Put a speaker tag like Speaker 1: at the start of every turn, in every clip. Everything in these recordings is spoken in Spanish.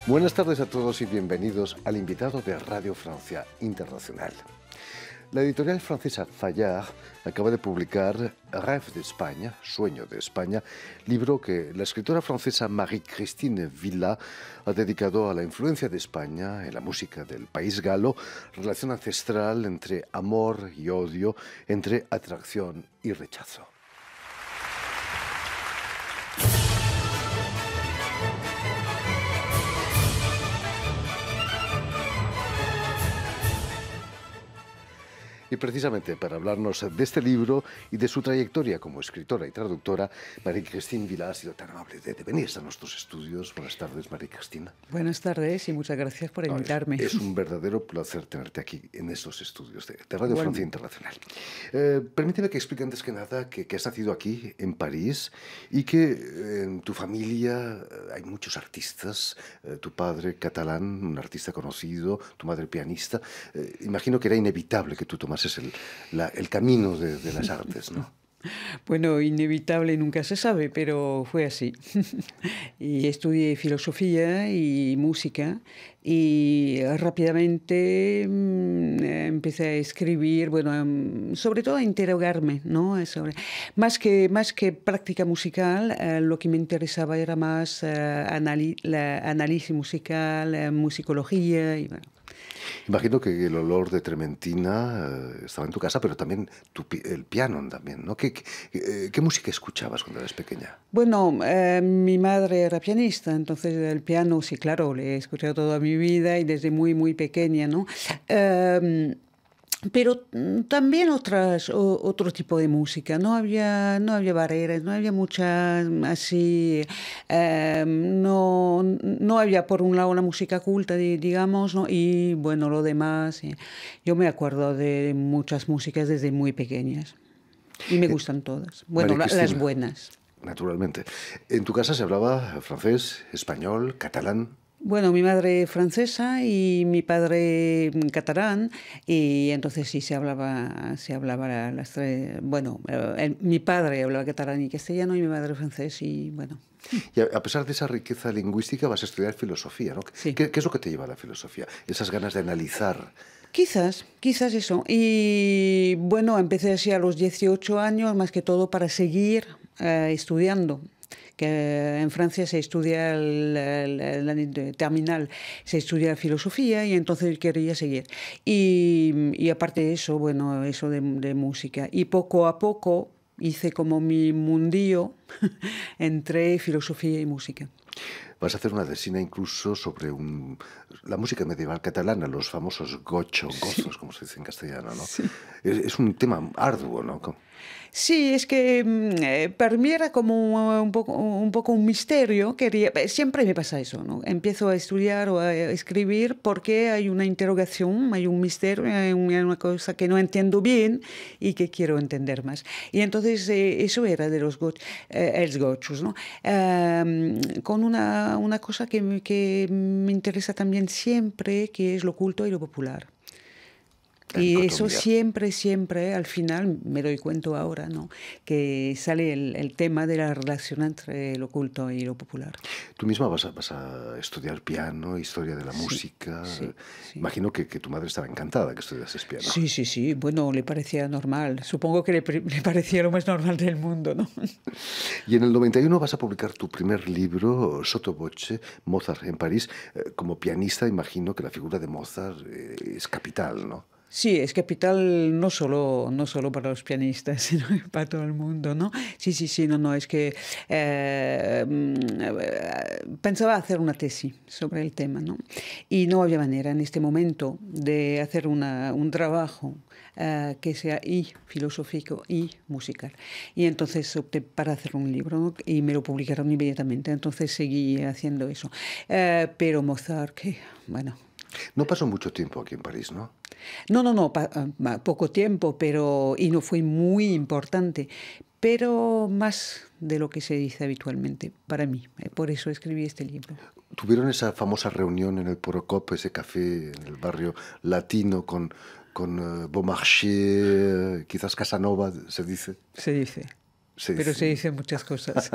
Speaker 1: Buenas tardes a todos y bienvenidos al invitado de Radio Francia Internacional. La editorial francesa Fayard acaba de publicar Rêve d'Espagne, Sueño de España, libro que la escritora francesa Marie-Christine Villa ha dedicado a la influencia de España en la música del país galo, relación ancestral entre amor y odio, entre atracción y rechazo. Y precisamente para hablarnos de este libro y de su trayectoria como escritora y traductora, Marie-Christine Villa ha sido tan amable de venir a nuestros estudios. Buenas tardes, Marie-Christine.
Speaker 2: Buenas tardes y muchas gracias por invitarme.
Speaker 1: Es un verdadero placer tenerte aquí en estos estudios de Radio Francia Internacional. Permíteme que explique antes que nada que has nacido aquí, en París, y que en tu familia hay muchos artistas. Tu padre catalán, un artista conocido, tu madre pianista. Imagino que era inevitable que tú tomases el camino de las artes, ¿no?
Speaker 2: Bueno, inevitable nunca se sabe, pero fue así. Y estudié filosofía y música y rápidamente empecé a escribir, bueno, sobre todo a interrogarme, ¿no? Más que práctica musical, lo que me interesaba era más análisis musical, musicología y bueno.
Speaker 1: Imagino que el olor de trementina estaba en tu casa, pero también el piano también, ¿no? ¿Qué música escuchabas cuando eras pequeña?
Speaker 2: Bueno, mi madre era pianista, entonces el piano, sí, claro, le he escuchado toda mi vida y desde muy, muy pequeña, ¿no? Pero también otro tipo de música. No había barreras, no había muchas así. No había por un lado la música culta, digamos, ¿no? Y bueno, lo demás. Yo me acuerdo de muchas músicas desde muy pequeñas. Y me gustan todas. Bueno, las buenas.
Speaker 1: Naturalmente. ¿En tu casa se hablaba francés, español, catalán?
Speaker 2: Bueno, mi madre francesa y mi padre catalán, y entonces sí se hablaba las tres. Bueno, mi padre hablaba catalán y castellano y mi madre francés y bueno.
Speaker 1: Y a pesar de esa riqueza lingüística vas a estudiar filosofía, ¿no?
Speaker 2: Sí.
Speaker 1: ¿Qué es lo que te lleva a la filosofía? Esas ganas de analizar.
Speaker 2: Quizás eso. Y bueno, empecé así a los 18 años, más que todo para seguir estudiando. Que en Francia se estudia el año terminal, se estudia filosofía y entonces quería seguir. Y aparte de eso, bueno, eso de música. Y poco a poco hice como mi mundillo entre filosofía y música.
Speaker 1: Vas a hacer una tesina incluso sobre la música medieval catalana, los famosos gozos, como se dice en castellano, ¿no?
Speaker 2: Sí.
Speaker 1: Es un tema arduo, ¿no?
Speaker 2: Sí, es que para mí era como un poco un misterio. Siempre me pasa eso, ¿no? Empiezo a estudiar o a escribir porque hay una interrogación, hay un misterio, hay una cosa que no entiendo bien y que quiero entender más. Y entonces eso era de los gozos, ¿no? Con una cosa que me interesa también siempre, que es lo culto y lo popular. Y eso siempre, al final, me doy cuenta ahora, ¿no? Que sale el tema de la relación entre lo culto y lo popular.
Speaker 1: Tú misma vas a estudiar piano, historia de la música.
Speaker 2: Sí.
Speaker 1: Imagino que tu madre estaba encantada que estudiases piano.
Speaker 2: Sí. Bueno, le parecía normal. Supongo que le parecía lo más normal del mundo, ¿no?
Speaker 1: Y en el 91 vas a publicar tu primer libro, Sotto Voce, Mozart en París. Como pianista, imagino que la figura de Mozart es capital, ¿no?
Speaker 2: Sí, es capital no solo para los pianistas, sino para todo el mundo, ¿no? Sí, no, es que pensaba hacer una tesis sobre el tema, ¿no? Y no había manera en este momento de hacer un trabajo que sea y filosófico y musical. Y entonces opté para hacer un libro, ¿no? Y me lo publicaron inmediatamente, entonces seguí haciendo eso. Pero Mozart, que bueno...
Speaker 1: No pasó mucho tiempo aquí en París, ¿no?
Speaker 2: No, poco tiempo, y no fue muy importante, pero más de lo que se dice habitualmente para mí. Por eso escribí este libro.
Speaker 1: ¿Tuvieron esa famosa reunión en el Porocop, ese café en el barrio latino con Beaumarchais, quizás Casanova, se dice?
Speaker 2: Se dice.
Speaker 1: Se
Speaker 2: pero se
Speaker 1: dice.
Speaker 2: dicen muchas cosas.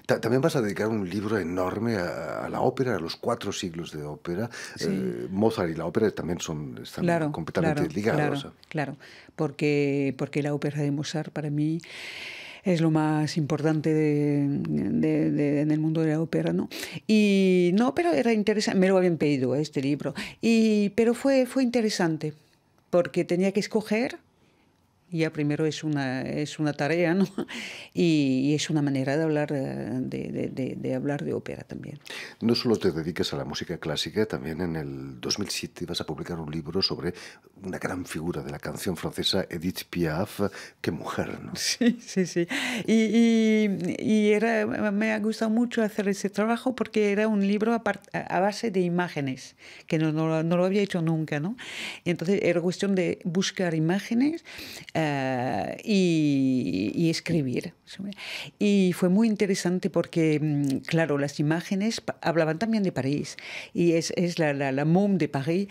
Speaker 1: También vas a dedicar un libro enorme a la ópera, a los 4 siglos de ópera.
Speaker 2: Sí,
Speaker 1: Mozart y la ópera también están
Speaker 2: claro,
Speaker 1: completamente
Speaker 2: claro,
Speaker 1: ligados.
Speaker 2: claro, claro, porque la ópera de Mozart para mí es lo más importante en el mundo de la ópera, ¿no? Y no, pero era interesante, me lo habían pedido este libro, pero fue interesante, porque tenía que escoger. Ya primero es una tarea, ¿no? Y es una manera de hablar de hablar de ópera también.
Speaker 1: No solo te dedicas a la música clásica, también en el 2007 vas a publicar un libro sobre una gran figura de la canción francesa, Edith Piaf. Qué mujer, ¿no?
Speaker 2: Sí, sí, sí. Me ha gustado mucho hacer ese trabajo porque era un libro a base de imágenes, que no lo había hecho nunca, ¿no? Y entonces era cuestión de buscar imágenes y escribir. Y fue muy interesante porque, claro, las imágenes hablaban también de París. Y es la Môme de París,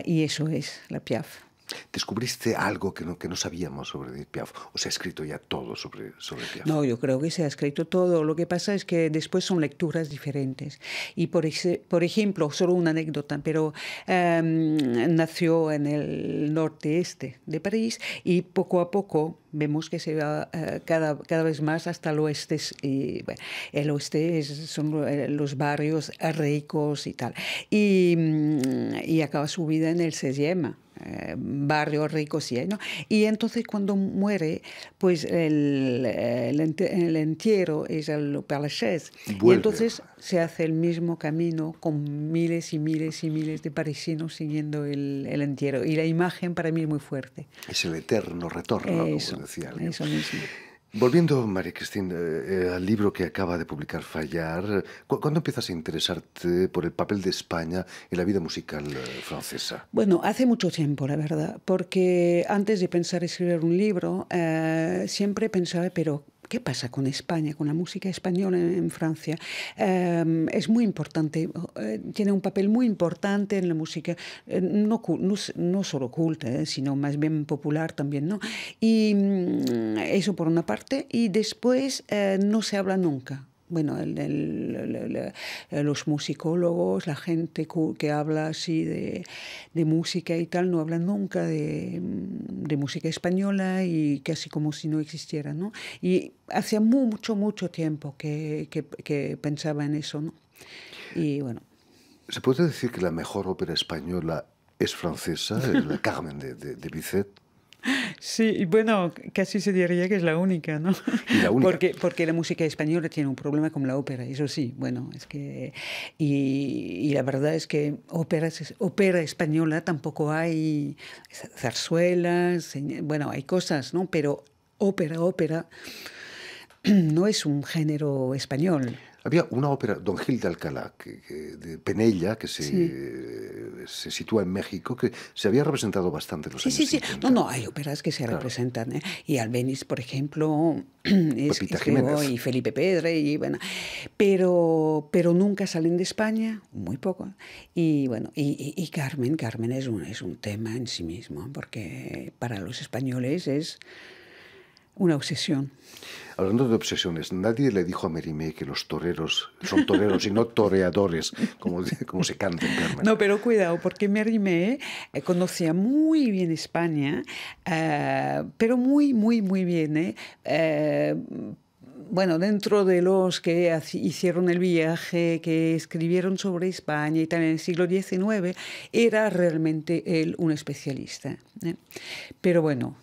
Speaker 2: y eso es la Piaf.
Speaker 1: Descubriste algo que no sabíamos sobre Edith Piaf, o se ha escrito ya todo sobre Piaf.
Speaker 2: No, yo creo que se ha escrito todo. Lo que pasa es que después son lecturas diferentes. Y por ejemplo, solo una anécdota, pero nació en el norte-este de París y poco a poco vemos que se va cada vez más hasta el oeste. Y, bueno, el oeste son los barrios ricos y tal. Y acaba su vida en el 16e. Barrio rico, sí, ¿no? Y entonces cuando muere, pues el entierro es el Père Lachaise. Y
Speaker 1: Vuelve.
Speaker 2: entonces se hace el mismo camino con miles y miles y miles de parisinos siguiendo el entierro. Y la imagen para mí es muy fuerte.
Speaker 1: Es el eterno retorno, como decía alguien.
Speaker 2: Eso mismo.
Speaker 1: Volviendo, María Cristina, al libro que acaba de publicar Fallar, ¿cuándo empiezas a interesarte por el papel de España en la vida musical francesa?
Speaker 2: Bueno, hace mucho tiempo, la verdad, porque antes de pensar escribir un libro, siempre pensaba, pero ¿qué pasa con España, con la música española en Francia? Es muy importante, tiene un papel muy importante en la música, no solo culta, sino más bien popular también, ¿no? Y eso por una parte, y después no se habla nunca. Bueno, los musicólogos, la gente que habla así de música y tal, no hablan nunca de música española y casi como si no existiera, ¿no? Y hacía mucho, mucho tiempo que pensaba en eso, ¿no? Y bueno.
Speaker 1: ¿Se puede decir que la mejor ópera española es francesa, la Carmen de Bizet?
Speaker 2: Sí, y bueno, casi se diría que es la única, ¿no?
Speaker 1: Y la única.
Speaker 2: Porque la música española tiene un problema con la ópera, eso sí, bueno, es que... Y la verdad es que ópera española tampoco hay zarzuelas, bueno, hay cosas, ¿no? Pero ópera no es un género español.
Speaker 1: Había una ópera, Don Gil de Alcalá, de Penella, que
Speaker 2: Sí.
Speaker 1: se sitúa en México, que se había representado bastante en los
Speaker 2: Sí,
Speaker 1: años
Speaker 2: sí, sí.
Speaker 1: 50.
Speaker 2: No, hay óperas que se
Speaker 1: Claro.
Speaker 2: representan, ¿eh? Y Albéniz, por ejemplo,
Speaker 1: Pepita
Speaker 2: escribió,
Speaker 1: Jiménez.
Speaker 2: y Felipe Pedre, y bueno, pero nunca salen de España, muy poco. Y bueno, y Carmen es un tema en sí mismo, porque para los españoles es una obsesión.
Speaker 1: Hablando de obsesiones, nadie le dijo a Mérimée que los toreros son toreros y no toreadores, como se canta en Carmen.
Speaker 2: No, pero cuidado, porque Mérimée conocía muy bien España, pero muy, muy, muy bien, bueno, dentro de los que hicieron el viaje, que escribieron sobre España y tal en el siglo XIX, era realmente él un especialista. Pero bueno.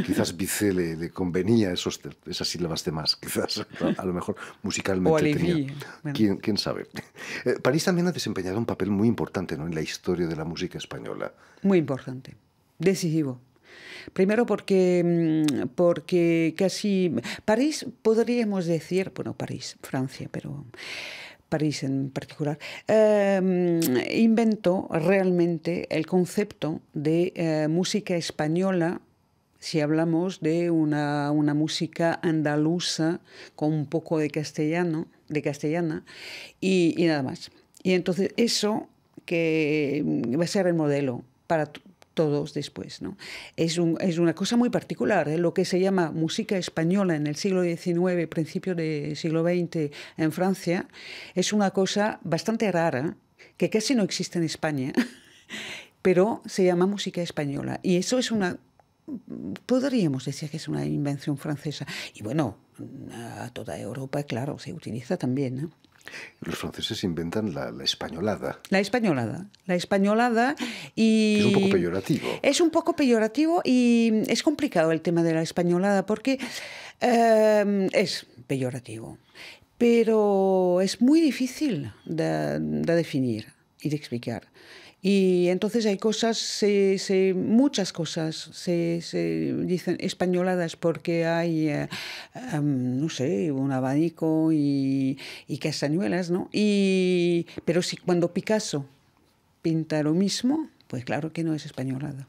Speaker 1: Quizás Bizet le convenía esas sílabas de más, quizás, a lo mejor musicalmente
Speaker 2: O
Speaker 1: tenía.
Speaker 2: Olivier. Bueno.
Speaker 1: ¿Quién sabe? París también ha desempeñado un papel muy importante, ¿no?, en la historia de la música española.
Speaker 2: Muy importante, decisivo. Primero porque casi... París, podríamos decir, bueno, París, Francia, pero París en particular, inventó realmente el concepto de música española, si hablamos de una música andaluza con un poco de castellana y nada más. Y entonces eso que va a ser el modelo para todos después, ¿no? Es una cosa muy particular, ¿eh? Lo que se llama música española en el siglo XIX, principio del siglo XX en Francia, es una cosa bastante rara, que casi no existe en España, pero se llama música española. Y eso es podríamos decir que es una invención francesa. Y bueno, a toda Europa, claro, se utiliza también, ¿no?
Speaker 1: Los franceses inventan la españolada.
Speaker 2: La españolada y...
Speaker 1: Es un poco peyorativo.
Speaker 2: Es un poco peyorativo y es complicado el tema de la españolada porque es peyorativo, pero es muy difícil de definir y de explicar. Y entonces hay cosas, muchas cosas se dicen españoladas porque hay, no sé, un abanico y castañuelas, ¿no? Pero si cuando Picasso pinta lo mismo, pues claro que no es españolada.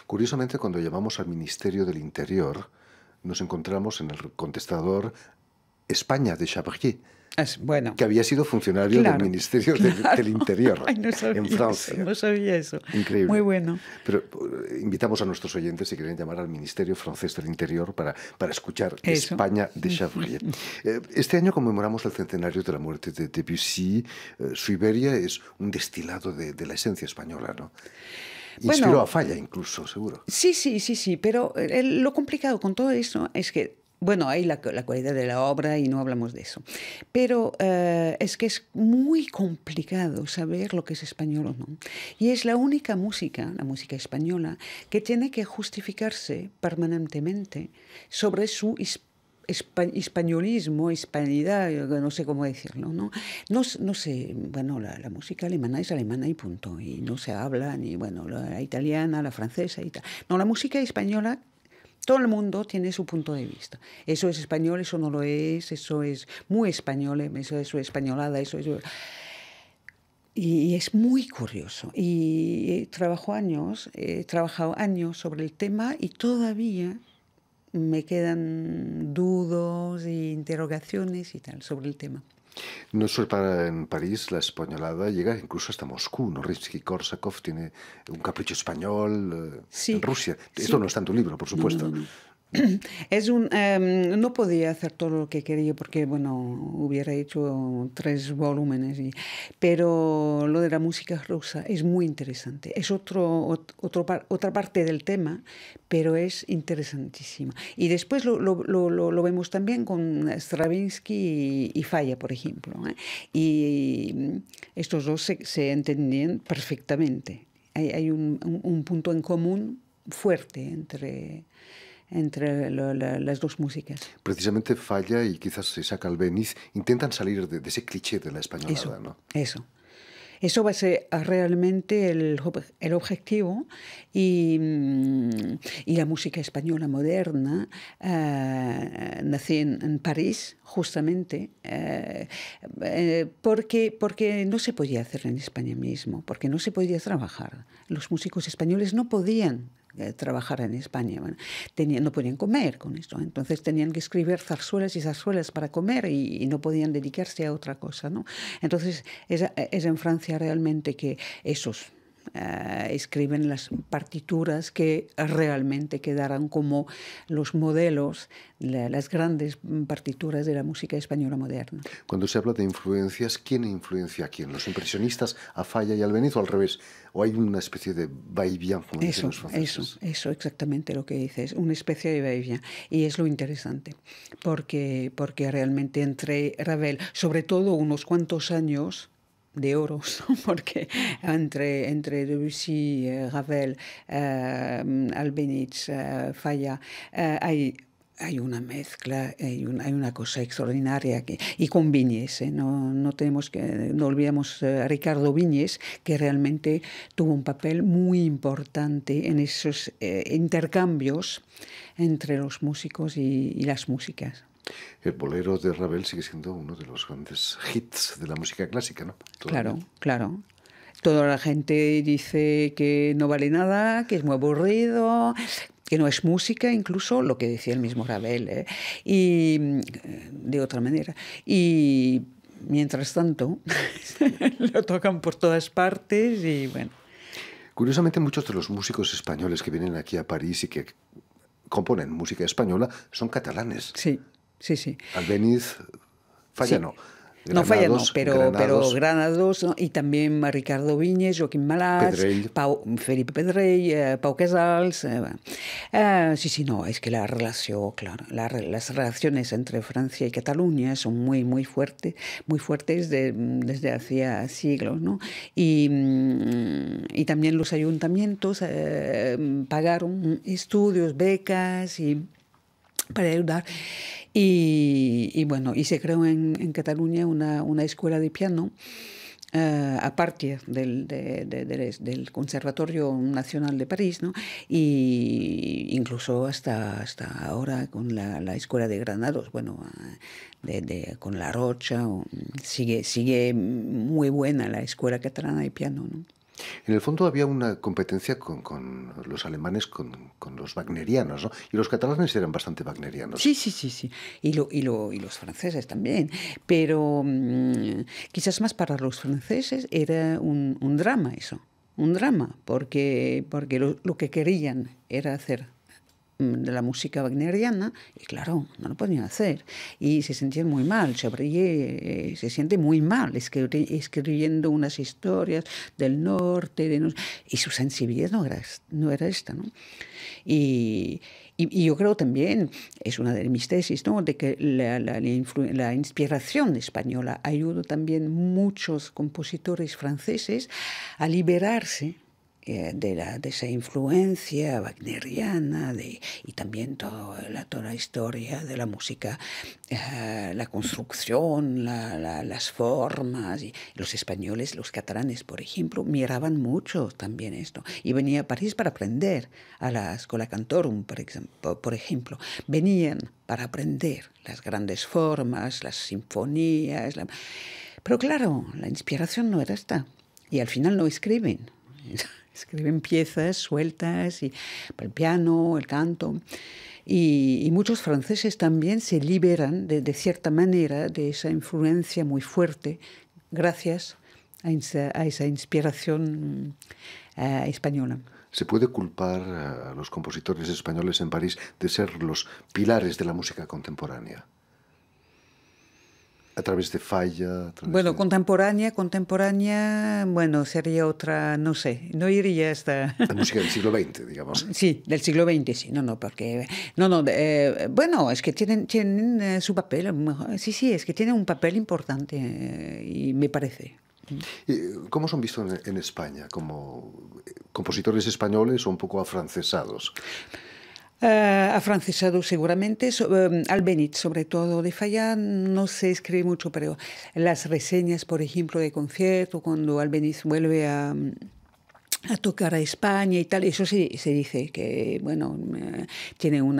Speaker 1: Curiosamente, cuando llamamos al Ministerio del Interior, nos encontramos en el contestador España de Chabrier,
Speaker 2: Bueno,
Speaker 1: que había sido funcionario del Ministerio del Interior.
Speaker 2: Ay, no sabía
Speaker 1: en Francia.
Speaker 2: Eso, no sabía eso.
Speaker 1: Increíble.
Speaker 2: Muy bueno.
Speaker 1: Pero invitamos a nuestros oyentes, si quieren, llamar al Ministerio Francés del Interior para escuchar eso. España de Chabrier. Este año conmemoramos el centenario de la muerte de Debussy. Su Iberia es un destilado de la esencia española, ¿no? Inspiró a Falla incluso, seguro.
Speaker 2: Sí, pero lo complicado con todo eso es que bueno, hay la cualidad de la obra y no hablamos de eso. Pero es que es muy complicado saber lo que es español o no. Y es la única música, la música española, que tiene que justificarse permanentemente sobre su españolismo, hispanidad, no sé cómo decirlo, ¿no? No sé, bueno, la música alemana es alemana y punto. Y no se habla ni, bueno, la italiana, la francesa y tal. No, la música española... Todo el mundo tiene su punto de vista. Eso es español, eso no lo es, eso es muy español, eso es españolada, eso es... Y es muy curioso. Y he trabajado años sobre el tema y todavía me quedan dudas e interrogaciones y tal sobre el tema.
Speaker 1: No solo para en París, la españolada llega incluso hasta Moscú, ¿no? Rimsky-Korsakov tiene un capricho español en Rusia. Esto no está en tu libro, por supuesto.
Speaker 2: No. No podía hacer todo lo que quería porque, bueno, hubiera hecho 3 volúmenes. Pero lo de la música rusa es muy interesante. Es otra parte del tema, pero es interesantísima. Y después lo vemos también con Stravinsky y Falla, por ejemplo, ¿eh? Y estos dos se entendían perfectamente. Hay un punto en común fuerte entre las dos músicas.
Speaker 1: Precisamente Falla y quizás Isaac Albéniz intentan salir de ese cliché de la españolada, ¿no?
Speaker 2: Eso va a ser realmente el objetivo y la música española moderna nació en París justamente porque no se podía hacer en España mismo, porque no se podía trabajar. Los músicos españoles no podían trabajar en España. Bueno, no podían comer con esto. Entonces tenían que escribir zarzuelas y zarzuelas para comer y no podían dedicarse a otra cosa, ¿no? Entonces es en Francia realmente que esos escriben las partituras que realmente quedarán como los modelos, las grandes partituras de la música española moderna.
Speaker 1: Cuando se habla de influencias, ¿quién influencia a quién? ¿Los impresionistas a Falla y Albéniz o al revés? ¿O hay una especie de va-y-vient, como dicen los franceses?
Speaker 2: Eso exactamente lo que dices, una especie de va-y-vient. Y es lo interesante, porque realmente entre Ravel, sobre todo unos cuantos años de oros, porque entre Debussy, Ravel, Albéniz, Falla, hay una mezcla, hay una cosa extraordinaria y con Viñes, no olvidemos a Ricardo Viñes, que realmente tuvo un papel muy importante en esos intercambios entre los músicos y las músicas.
Speaker 1: El bolero de Ravel sigue siendo uno de los grandes hits de la música clásica, ¿no?
Speaker 2: Claro. Toda la gente dice que no vale nada, que es muy aburrido, que no es música, incluso lo que decía el mismo Ravel, y de otra manera. Y mientras tanto, lo tocan por todas partes y bueno.
Speaker 1: Curiosamente, muchos de los músicos españoles que vienen aquí a París y que componen música española son catalanes.
Speaker 2: Sí, sí, sí.
Speaker 1: Albéniz, Falla
Speaker 2: Sí.
Speaker 1: no.
Speaker 2: No Falla no,
Speaker 1: Granados,
Speaker 2: pero
Speaker 1: Granados,
Speaker 2: Granados, ¿no? Y también Ricardo Viñes, Joaquín Malats,
Speaker 1: Pedrell.
Speaker 2: Felipe Pedrell, Pau Casals. Bueno. Sí, sí, no, es que la relación, claro, las relaciones entre Francia y Cataluña son muy fuertes desde hacía siglos, ¿no? Y también los ayuntamientos pagaron estudios, becas y para ayudar. Y bueno, y se creó en Cataluña una escuela de piano, aparte del Conservatorio Nacional de París, ¿no? Y incluso hasta ahora con la Escuela de Granados, bueno, con La Rocha, sigue muy buena la Escuela Catalana de Piano, ¿no?
Speaker 1: En el fondo había una competencia con los alemanes, con los wagnerianos, ¿no? Y los catalanes eran bastante wagnerianos.
Speaker 2: Sí, sí, sí, sí. Y los franceses también. Pero quizás más para los franceses era un drama eso. Un drama, porque lo que querían era hacer de la música wagneriana, y claro, no lo podían hacer. Y se sentían muy mal. Chabrier se siente muy mal escribiendo unas historias del norte, y su sensibilidad no era esta, ¿no? Y yo creo también, es una de mis tesis, ¿no? De que la inspiración española ayudó también muchos compositores franceses a liberarse de esa influencia wagneriana y también toda la historia de la música, la construcción, las formas. Y los españoles, los catalanes, por ejemplo, miraban mucho también esto. Y venía a París para aprender, a la Schola Cantorum, por ejemplo. Venían para aprender las grandes formas, las sinfonías. Pero claro, la inspiración no era esta. Y al final no escriben. Escriben piezas sueltas y para el piano, el canto. Y muchos franceses también se liberan de cierta manera de esa influencia muy fuerte gracias a esa inspiración española.
Speaker 1: ¿Se puede culpar a los compositores españoles en París de ser los pilares de la música contemporánea? A través de Falla.
Speaker 2: Bueno, contemporánea, bueno, sería otra, no sé, no iría hasta...
Speaker 1: La música del siglo XX, digamos.
Speaker 2: Sí, del siglo XX, sí, porque... bueno, es que tienen su papel, sí, es que tienen un papel importante y me parece.
Speaker 1: ¿Cómo son vistos en España? ¿Como compositores españoles o un poco afrancesados?
Speaker 2: Afrancesado seguramente, Albéniz sobre todo, de Falla no se escribe mucho, pero las reseñas, por ejemplo, de concierto, cuando Albéniz vuelve a tocar a España y tal, eso sí se dice que, bueno, tiene un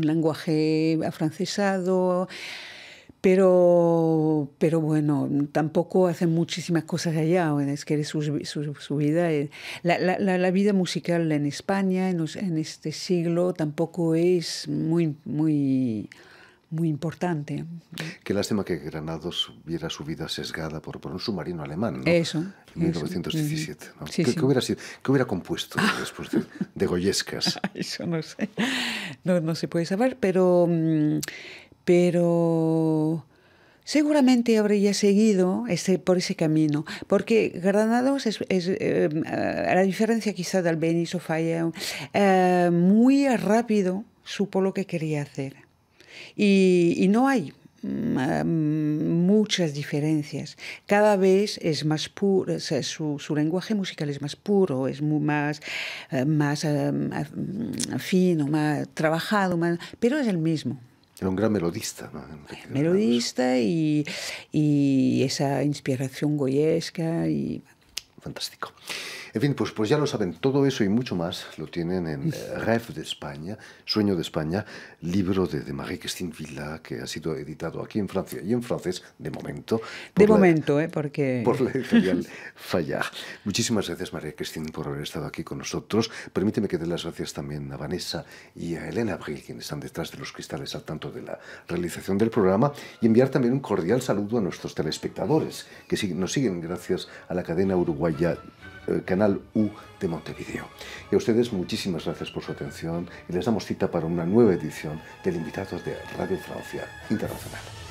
Speaker 2: lenguaje afrancesado. Pero bueno, tampoco hacen muchísimas cosas allá. Es que su vida, la vida musical en España en este siglo tampoco es muy importante.
Speaker 1: Qué lástima que Granados viera su vida sesgada por un submarino alemán, ¿no?
Speaker 2: Eso.
Speaker 1: En 1917. ¿No?
Speaker 2: Sí,
Speaker 1: ¿Qué hubiera sido? ¿Qué hubiera compuesto después de Goyescas?
Speaker 2: Eso no sé. No se puede saber, pero seguramente habría seguido por ese camino, porque Granados a la diferencia quizá de Albéniz o Falla, muy rápido supo lo que quería hacer. Y no hay muchas diferencias. Cada vez es más puro, o sea, su lenguaje musical es más puro, es más fino, más trabajado, pero es el mismo.
Speaker 1: Era un gran melodista, ¿no?
Speaker 2: Melodista y esa inspiración goyesca.
Speaker 1: Fantástico. En fin, pues ya lo saben, todo eso y mucho más lo tienen en Rêve de España, Sueño de España, libro de Marie-Christine Villa, que ha sido editado aquí en Francia y en francés, de momento.
Speaker 2: Porque...
Speaker 1: Por la editorial Fayard. Muchísimas gracias, Marie-Christine, por haber estado aquí con nosotros. Permíteme que dé las gracias también a Vanessa y a Elena Abril, quienes están detrás de los cristales al tanto de la realización del programa, y enviar también un cordial saludo a nuestros telespectadores, que nos siguen gracias a la cadena uruguaya Falla, Canal U de Montevideo. Y a ustedes muchísimas gracias por su atención y les damos cita para una nueva edición del Invitado de Radio Francia Internacional.